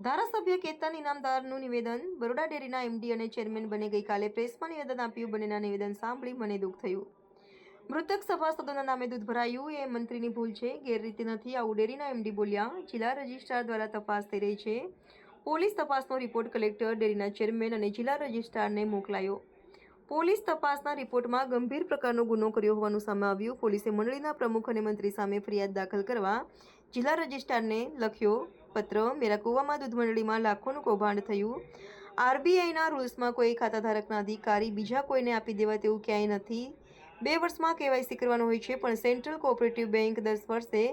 ધારાસભ્ય કેતન ઇનામદારનું નિવેદન. બરોડા ડેરીના એમડી અને ચેરમેન બને ગઈકાલે પ્રેસમાં નિવેદન આપ્યું. બંનેના નિવેદન સાંભળી મને દુઃખ થયું. મૃતક સભાસદોના નામે દૂધ ભરાયું એ મંત્રીની ભૂલ છે, ગેરરીતિ નથી, આવું ડેરીના એમડી બોલ્યા. જિલ્લા રજિસ્ટ્રાર દ્વારા તપાસ થઈ રહી છે. પોલીસ તપાસનો રિપોર્ટ કલેક્ટર, ડેરીના ચેરમેન અને જિલ્લા રજિસ્ટ્રારને મોકલાયો. પોલીસ તપાસના રિપોર્ટમાં ગંભીર પ્રકારનો ગુનો કર્યો હોવાનું સામે આવ્યું. પોલીસે મંડળીના પ્રમુખ અને મંત્રી સામે ફરિયાદ દાખલ કરવા જિલ્લા રજિસ્ટ્રારને લખ્યો પત્ર. મેરા કુવામાં દૂધ મંડળીમાં લાખોનું કૌભાંડ થયું. આરબીઆઈના રૂલ્સમાં કોઈ ખાતાધારકના અધિકારી બીજા કોઈને આપી દેવા તેવું ક્યાંય નથી. 2 વર્ષમાં કેવાયસી કરવાનું હોય છે, પણ સેન્ટ્રલ કોઓપરેટિવ બેંક 10 વર્ષે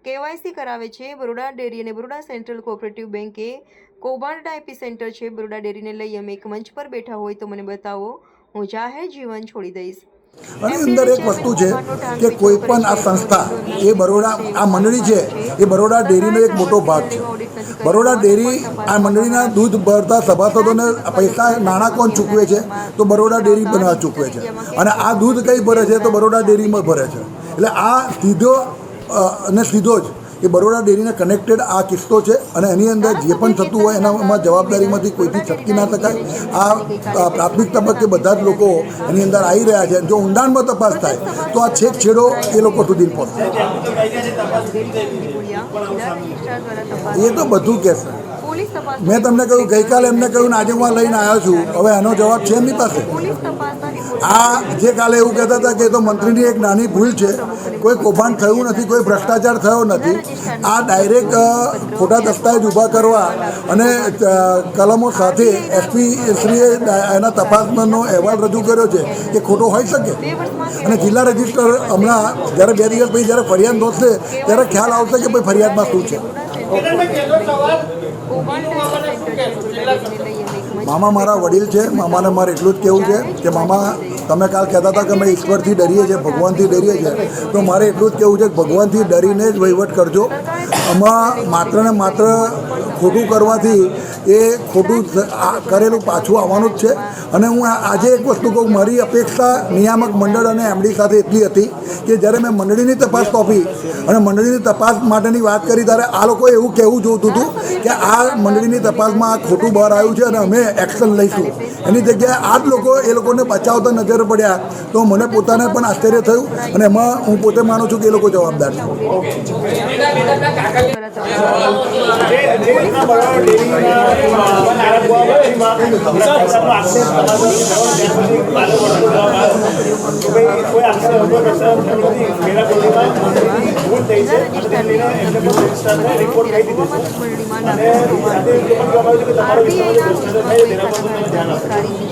કેવાયસી કરાવે છે. બરોડા ડેરી અને બરોડા સેન્ટ્રલ કોઓપરેટિવ બેંક એ કૌભાંડના એપિસેન્ટર છે. બરોડા ડેરીને લઈ અમે એક મંચ પર બેઠા હોય તો મને બતાવો, હું જાહેર જીવન છોડી દઈશ. અને અંદર એક વસ્તુ છે કે કોઈ પણ આ સંસ્થા એ બરોડા આ મંડળી છે એ બરોડા ડેરીનો એક મોટો ભાગ છે. બરોડા ડેરી આ મંડળીના દૂધ ભરતા સભાસદોને પૈસા નાણાં કોણ ચૂકવે છે? તો બરોડા ડેરી બનાવવા ચૂકવે છે. અને આ દૂધ કઈ ભરે છે? તો બરોડા ડેરીમાં ભરે છે. એટલે આ સીધો અને સીધો જ એ બરોડા ડેરીને કનેક્ટેડ આ કિસ્સો છે. અને એની અંદર જે પણ થતું હોય એનામાં જવાબદારીમાંથી કોઈથી છટકી ના શકાય. આ પ્રાથમિક તબક્કે બધા જ લોકો એની અંદર આવી રહ્યા છે. જો ઊંડાણમાં તપાસ થાય તો આ છેક છેડો એ લોકો સુધી પહોંચશે. એ તો બધું કહેશે. મેં તમને કહ્યું ગઈકાલે એમને કહ્યું ને આજે હું લઈને આવ્યો છું. હવે એનો જવાબ છે એમની પાસે. આ જે કાલે એવું કહેતા હતા કે તો મંત્રીની એક નાની ભૂલ છે, કોઈ કૌભાંડ થયું નથી, કોઈ ભ્રષ્ટાચાર થયો નથી. આ ડાયરેક્ટ ખોટા દસ્તાવેજ ઊભા કરવા અને કલમો સાથે એસપી શ્રીએ એના તપાસનો અહેવાલ રજૂ કર્યો છે કે ખોટો હોઈ શકે. અને જિલ્લા રજિસ્ટર હમણાં જ્યારે 2 દિવસ પછી જ્યારે ફરિયાદ નોંધશે ત્યારે ખ્યાલ આવશે કે ભાઈ ફરિયાદમાં શું છે. મામા મારા વડીલ છે. મામાને મારે એટલું જ કહેવું છે કે મામા, તમે કાલ કહેતા હતા કે અમે ઈશ્વરથી ડરીએ છીએ, ભગવાનથી ડરીએ છીએ, તો મારે એટલું જ કહેવું છે કે ભગવાનથી ડરીને જ વહીવટ કરજો. આમાં માત્ર ને માત્ર ખોટું કરવાથી એ ખોટું કરેલું પાછું આવવાનું જ છે. અને હું આજે એક વસ્તુ કહું, મારી અપેક્ષા નિયામક મંડળ અને એમડી સાથે એટલી હતી કે જ્યારે મેં મંડળીની તપાસ સોંપી અને મંડળીની તપાસ માટેની વાત કરી ત્યારે આ લોકોએ એવું કહેવું જોઈતું હતું કે આ મંડળીની તપાસમાં આ ખોટું બહાર આવ્યું છે અને અમે એક્શન લઈશું. એની જગ્યાએ આ જ લોકો એ લોકોને બચાવતા નજર પડ્યા તો મને પોતાને પણ આશ્ચર્ય થયું. અને એમાં હું પોતે માનું છું કે એ લોકો જવાબદાર છે.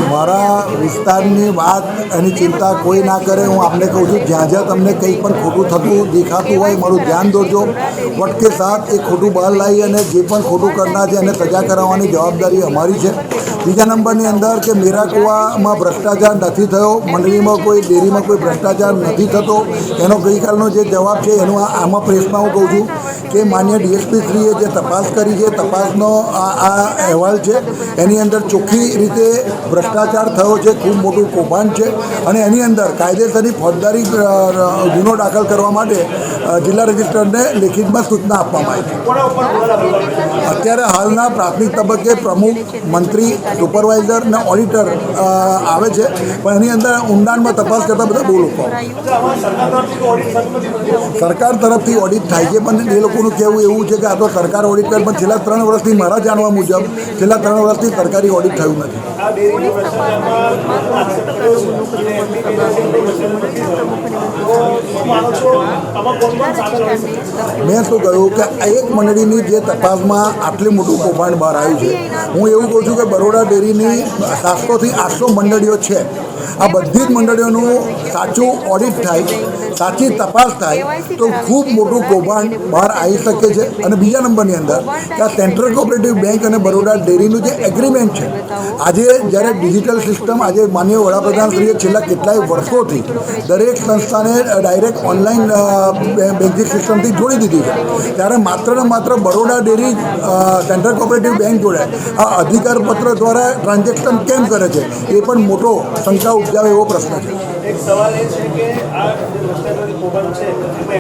મારા વિસ્તારની વાત એની ચિંતા કોઈ ના કરે. હું આપને કહું છું, જ્યાં જ્યાં તમને કંઈ પણ ખોટું થતું દેખાતું હોય મારું ધ્યાન દોરજો. વટકે સાથ એ ખોટું બહાર લાવી અને જે પણ ખોટું કરનાર છે એને સજા કરાવવાની જવાબદારી અમારી છે. બીજા નંબરની અંદર કે મેરા કુવામાં ભ્રષ્ટાચાર નથી થયો, મંડળીમાં કોઈ ડેરીમાં કોઈ ભ્રષ્ટાચાર નથી થતો, એનો ગઈકાલનો જે જવાબ છે એનું આમાં પ્રેસમાં હું કહું છું કે માન્ય ડીએસપી શ્રીએ જે તપાસ કરી છે, તપાસનો આ અહેવાલ છે, એની અંદર ચોખ્ખી રીતે ભ્રષ્ટાચાર થયો છે, ખૂબ મોટું કૌભાંડ છે. અને એની અંદર કાયદેસરની ફોજદારી ગુનો દાખલ કરવા માટે જિલ્લા રજિસ્ટ્રારને લેખિતમાં સૂચના આપવામાં આવી છે. અત્યારે હાલના પ્રાથમિક તબક્કે પ્રમુખ, મંત્રી, સુપરવાઇઝર અને ઓડિટર આવે છે, પણ એની અંદર ઊંડાણમાં તપાસ કરતા બધા બહુ લોકો. સરકાર તરફથી ઓડિટ થાય છે, પણ એ લોકોનું કહેવું એવું છે કે આ તો સરકાર ઓડિટ કરે, પણ છેલ્લા 3 વર્ષથી મારા જાણવા મુજબ છેલ્લા 3 વર્ષથી સરકારી ઓડિટ થયું નથી. મેં શું કહ્યું કે એક મંડળીની જે તપાસમાં આટલું મોટું કૌભાંડ બહાર આવ્યું છે, હું એવું કહું છું કે બરોડા ડેરીની 700 થી 800 મંડળીઓ છે. આ બધી જ મંડળીઓનું સાચું ઓડિટ થાય, સાચી તપાસ થાય તો ખૂબ મોટું કૌભાંડ બહાર આવી શકે છે. અને બીજા નંબરની અંદર કે આ સેન્ટ્રલ કોઓપરેટિવ બેંક અને બરોડા ડેરીનું જે એગ્રીમેન્ટ છે, આજે જ્યારે ડિજિટલ સિસ્ટમ આજે માનનીય વડાપ્રધાનશ્રીએ છેલ્લા કેટલાય વર્ષોથી દરેક સંસ્થાને ડાયરેક્ટ ઓનલાઈન બેન્કિંગ સિસ્ટમથી જોડી દીધી છે, ત્યારે માત્ર ને માત્ર Baroda dairy central cooperative bank જોડે આ અધિકારપત્ર દ્વારા ટ્રાન્ઝેક્શન કેમ કરે છે એ પણ મોટો શંકા ઉપજાવે એવો પ્રશ્ન છે. એક સવાલ એ છે કે આ જે ભ્રષ્ટાચારી કૌભાંડ છે